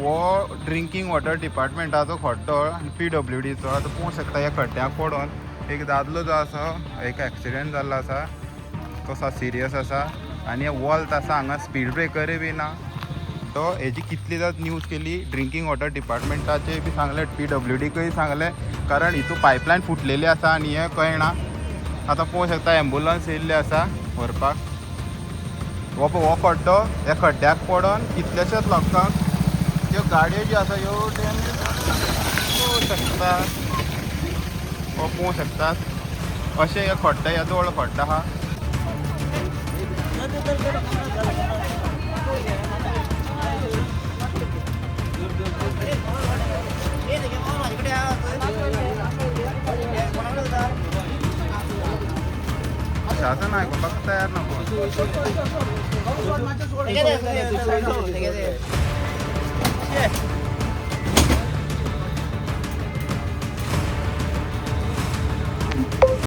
हो drinking water डिपार्टमेंटाचो खड्डो आनी PWDचो. आतां पळोवंक शकता ह्या खड्ड्याक पडून एक दादलो जो आसा एक एक्सिडेंट जाल्लो आसा, तसो सिरियस आसा. आनी हे वॉल्त आसा हांगा स्पीड ब्रेकरूय बी ना. तो हेजी कितली जात न्यूज केली ड्रिंकींग वॉटर डिपार्टमेंटाचे बी सांगलें, PWDकय सांगलें, कारण हितून पायपलायन फुटलेली आसा आनी हें कळना. आतां पळोवंक शकता एम्बुलन्स येयल्ली आसा व्हरपाक. हो खड्डो ह्या खड्ड्याक पडोन कितलेशेच लोकांक ह्यो गाडयो ज्यो आसा ह्यो डॅमेज पळोवंक शकतात. हो पळोवंक शकतात अशें हे खड्डे ह्या जवळ खड्डो आहा. शासन आयकपाक तयार ना कोण.